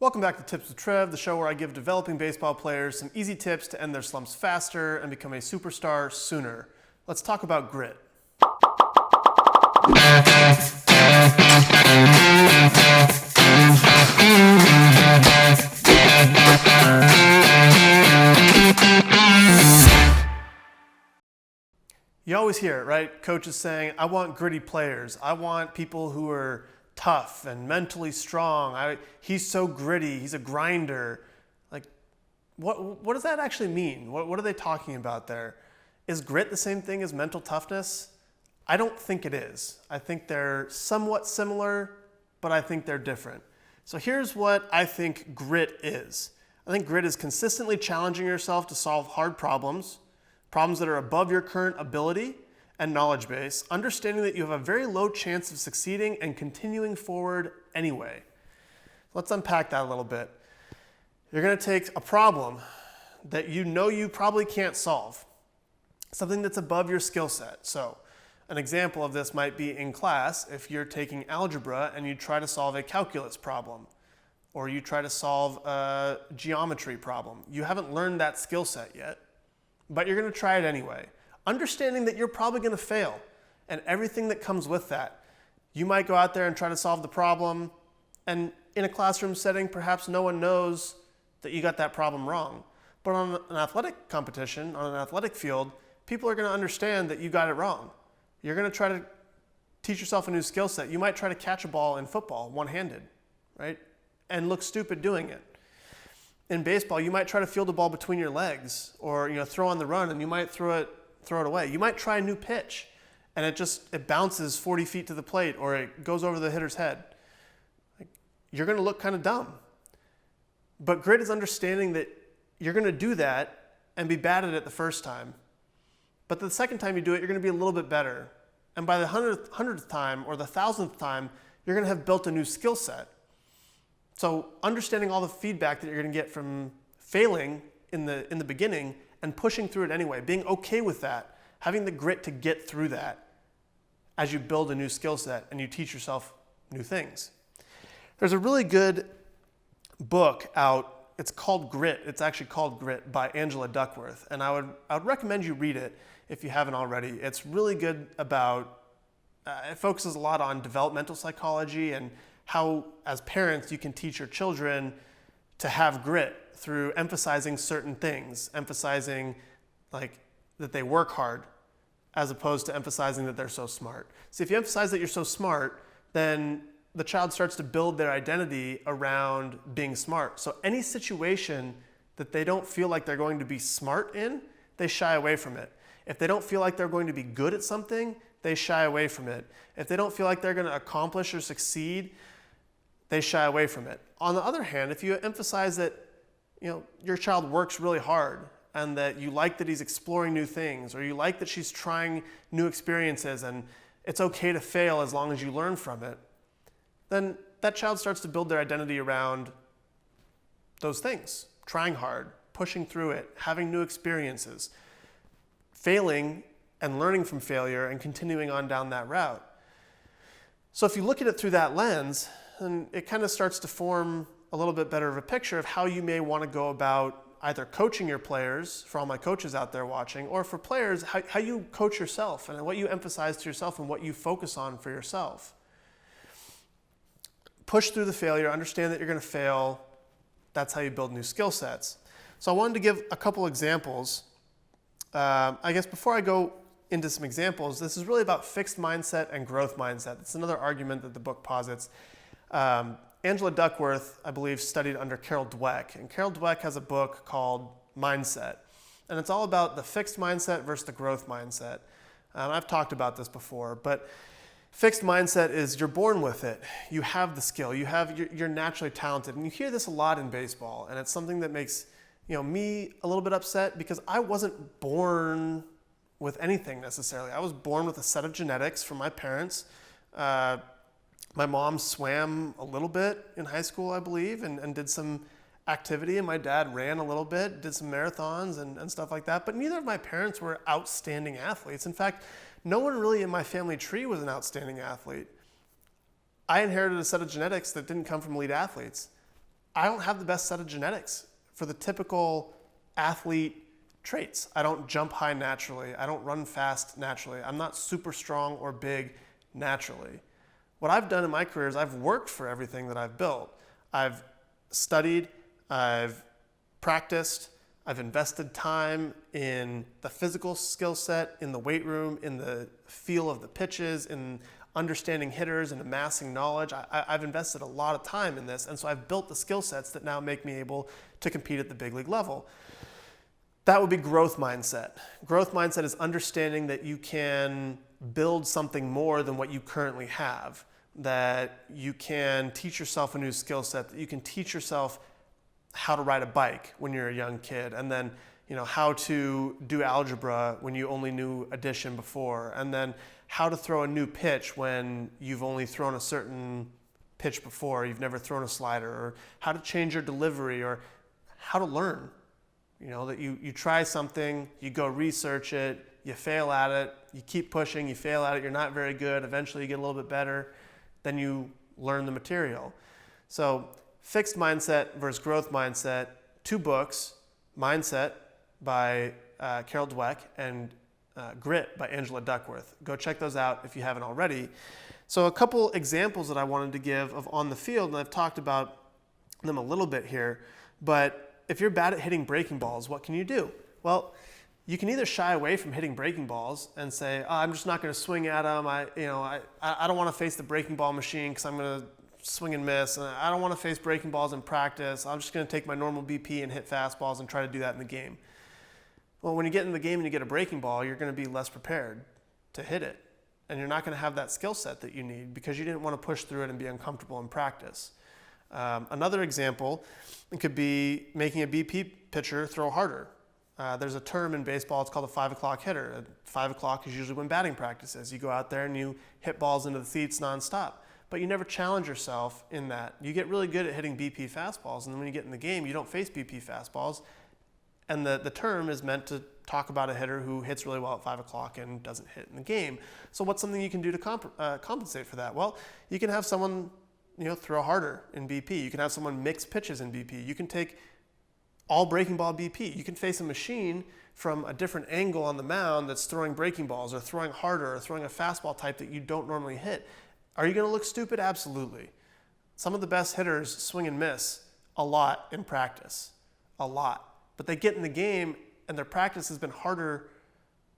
Welcome back to Tips with Trev, the show where I give developing baseball players some easy tips to end their slumps faster and become a superstar sooner. Let's talk about grit. You always hear it, right? Coaches saying, I want gritty players. I want people who are tough and mentally strong. He's so gritty. He's a grinder. Like, what does that actually mean? What are they talking about there? Is grit the same thing as mental toughness? I don't think it is. I think they're somewhat similar, but I think they're different. So here's what I think grit is. I think grit is consistently challenging yourself to solve hard problems that are above your current ability and knowledge base, understanding that you have a very low chance of succeeding and continuing forward anyway. Let's unpack that a little bit. You're going to take a problem that you know you probably can't solve, something that's above your skill set. So an example of this might be in class if you're taking algebra and you try to solve a calculus problem, or you try to solve a geometry problem. You haven't learned that skill set yet, but you're going to try it anyway. Understanding that you're probably going to fail and everything that comes with that. You might go out there and try to solve the problem, and in a classroom setting, perhaps no one knows that you got that problem wrong. But on an athletic competition, on an athletic field, people are going to understand that you got it wrong. You're going to try to teach yourself a new skill set. You might try to catch a ball in football one-handed, right? And look stupid doing it. In baseball, you might try to field a ball between your legs, or throw on the run, and you might throw it away. You might try a new pitch and it bounces 40 feet to the plate, or it goes over the hitter's head. You're going to look kind of dumb. But grit is understanding that you're going to do that and be bad at it the first time. But the second time you do it, you're going to be a little bit better. And by the hundredth time or the 1,000th time, you're going to have built a new skill set. So understanding all the feedback that you're going to get from failing in the beginning and pushing through it anyway, being okay with that, having the grit to get through that as you build a new skill set and you teach yourself new things. There's a really good book out. It's called Grit. It's actually called Grit by Angela Duckworth, and I would recommend you read it if you haven't already. It's really good about, it focuses a lot on developmental psychology and how, as parents, you can teach your children to have grit through emphasizing certain things, emphasizing like that they work hard, as opposed to emphasizing that they're so smart. So if you emphasize that you're so smart, then the child starts to build their identity around being smart. So any situation that they don't feel like they're going to be smart in, they shy away from it. If they don't feel like they're going to be good at something, they shy away from it. If they don't feel like they're going to accomplish or succeed, they shy away from it. On the other hand, if you emphasize that your child works really hard and that you like that he's exploring new things, or you like that she's trying new experiences and it's okay to fail as long as you learn from it, then that child starts to build their identity around those things. Trying hard, pushing through it, having new experiences, failing and learning from failure and continuing on down that route. So if you look at it through that lens, then it kind of starts to form a little bit better of a picture of how you may want to go about either coaching your players, for all my coaches out there watching, or for players, how you coach yourself and what you emphasize to yourself and what you focus on for yourself. Push through the failure, understand that you're going to fail. That's how you build new skill sets. So I wanted to give a couple examples. I guess before I go into some examples, this is really about fixed mindset and growth mindset. It's another argument that the book posits. Angela Duckworth, I believe, studied under Carol Dweck, and Carol Dweck has a book called Mindset, and it's all about the fixed mindset versus the growth mindset. I've talked about this before, but fixed mindset is you're born with it. You have the skill. You're naturally talented, and you hear this a lot in baseball, and it's something that makes me a little bit upset because I wasn't born with anything necessarily. I was born with a set of genetics from my parents. My mom swam a little bit in high school, I believe, and did some activity, and my dad ran a little bit, did some marathons and stuff like that, but neither of my parents were outstanding athletes. In fact, no one really in my family tree was an outstanding athlete. I inherited a set of genetics that didn't come from elite athletes. I don't have the best set of genetics for the typical athlete traits. I don't jump high naturally. I don't run fast naturally. I'm not super strong or big naturally. What I've done in my career is I've worked for everything that I've built. I've studied, I've practiced, I've invested time in the physical skill set, in the weight room, in the feel of the pitches, in understanding hitters and amassing knowledge. I've invested a lot of time in this, and so I've built the skill sets that now make me able to compete at the big league level. That would be growth mindset. Growth mindset is understanding that you can build something more than what you currently have, that you can teach yourself a new skill set, that you can teach yourself how to ride a bike when you're a young kid, and then how to do algebra when you only knew addition before, and then how to throw a new pitch when you've only thrown a certain pitch before, you've never thrown a slider, or how to change your delivery, or how to learn. That you try something, you go research it, you fail at it, you keep pushing, you fail at it, you're not very good, eventually you get a little bit better, then you learn the material. So fixed mindset versus growth mindset, 2 books, Mindset by Carol Dweck and Grit by Angela Duckworth. Go check those out if you haven't already. So a couple examples that I wanted to give of on the field, and I've talked about them a little bit here, but if you're bad at hitting breaking balls, what can you do? Well, you can either shy away from hitting breaking balls and say, I'm just not going to swing at them. I don't want to face the breaking ball machine because I'm going to swing and miss. And I don't want to face breaking balls in practice. I'm just going to take my normal BP and hit fastballs and try to do that in the game. Well, when you get in the game and you get a breaking ball, you're going to be less prepared to hit it. And you're not going to have that skill set that you need because you didn't want to push through it and be uncomfortable in practice. Another example could be making a BP pitcher throw harder. There's a term in baseball, it's called a 5 o'clock hitter. 5 o'clock is usually when batting practice is. You go out there and you hit balls into the seats nonstop. But you never challenge yourself in that. You get really good at hitting BP fastballs, and then when you get in the game, you don't face BP fastballs. And the term is meant to talk about a hitter who hits really well at 5 o'clock and doesn't hit in the game. So what's something you can do to compensate for that? Well, you can have someone throw harder in BP. You can have someone mix pitches in BP. You can take all breaking ball BP. You can face a machine from a different angle on the mound that's throwing breaking balls or throwing harder or throwing a fastball type that you don't normally hit. Are you going to look stupid? Absolutely. Some of the best hitters swing and miss a lot in practice, a lot. But they get in the game and their practice has been harder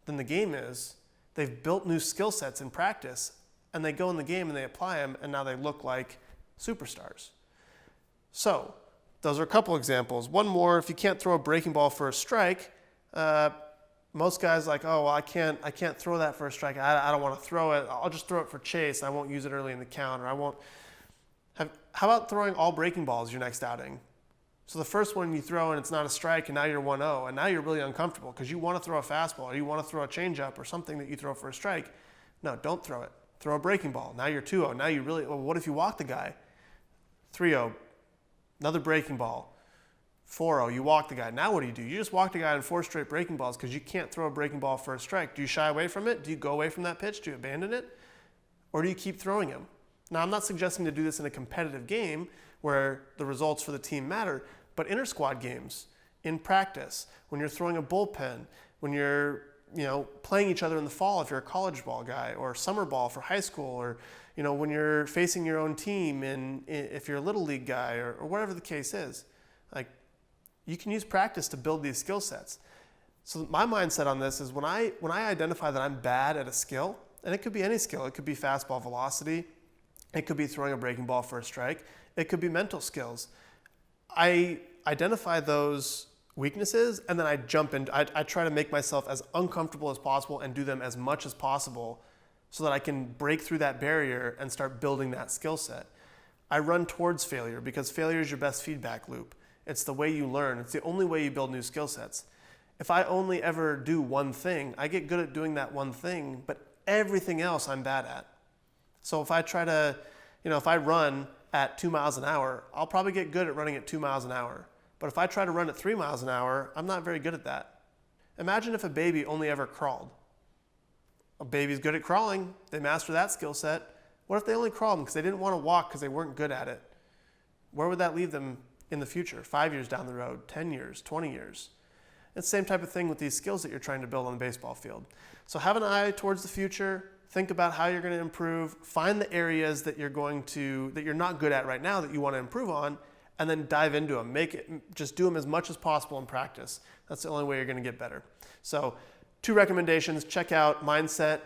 than the game is. They've built new skill sets in practice and they go in the game and they apply them and now they look like superstars. So those are a couple examples. One more, if you can't throw a breaking ball for a strike, most guys like, oh, well, I can't throw that for a strike. I don't want to throw it. I'll just throw it for chase. I won't use it early in the count, or I won't. How about throwing all breaking balls your next outing? So the first one you throw and it's not a strike, and now you're 1-0, and now you're really uncomfortable because you want to throw a fastball or you want to throw a changeup or something that you throw for a strike. No, don't throw it. Throw a breaking ball. Now you're 2-0. Now you really. Well, what if you walk the guy? 3-0. Another breaking ball. 4-0, you walk the guy. Now what do? You just walk the guy on 4 straight breaking balls because you can't throw a breaking ball for a strike. Do you shy away from it? Do you go away from that pitch? Do you abandon it? Or do you keep throwing him? Now, I'm not suggesting to do this in a competitive game where the results for the team matter, but inter-squad games, in practice, when you're throwing a bullpen, when you're playing each other in the fall if you're a college ball guy, or summer ball for high school, or when you're facing your own team if you're a little league guy, or whatever the case is. Like, you can use practice to build these skill sets. So my mindset on this is when I identify that I'm bad at a skill, and it could be any skill, it could be fastball velocity, it could be throwing a breaking ball for a strike, it could be mental skills. I identify those weaknesses and then I jump in. I try to make myself as uncomfortable as possible and do them as much as possible so that I can break through that barrier and start building that skill set. I run towards failure because failure is your best feedback loop. It's the way you learn. It's the only way you build new skill sets. If I only ever do one thing, I get good at doing that one thing, but everything else I'm bad at. So if I try to, if I run at 2 miles an hour, I'll probably get good at running at 2 miles an hour. But if I try to run at 3 miles an hour, I'm not very good at that. Imagine if a baby only ever crawled. A baby's good at crawling. They master that skill set. What if they only crawled because they didn't want to walk because they weren't good at it? Where would that leave them in the future, 5 years down the road, 10 years, 20 years. It's the same type of thing with these skills that you're trying to build on the baseball field. So have an eye towards the future. Think about how you're going to improve. Find the areas that you're not good at right now that you want to improve on, and then dive into them. Just do them as much as possible in practice. That's the only way you're going to get better. So 2 recommendations. Check out Mindset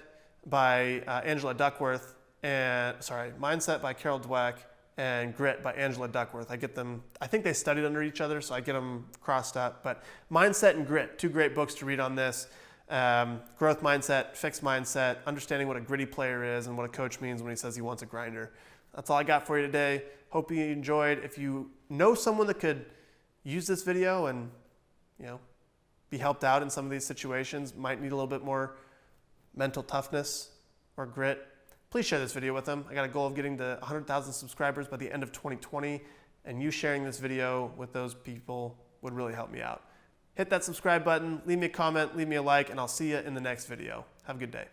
by Mindset by Carol Dweck and Grit by Angela Duckworth. I get them, I think they studied under each other, so I get them crossed up. But Mindset and Grit, 2 great books to read on this. Growth mindset, fixed mindset, understanding what a gritty player is and what a coach means when he says he wants a grinder. That's all I got for you today. Hope you enjoyed. If you know someone that could use this video and be helped out in some of these situations, might need a little bit more mental toughness or grit, please share this video with them. I got a goal of getting to 100,000 subscribers by the end of 2020, and you sharing this video with those people would really help me out. Hit that subscribe button, leave me a comment, leave me a like, and I'll see you in the next video. Have a good day.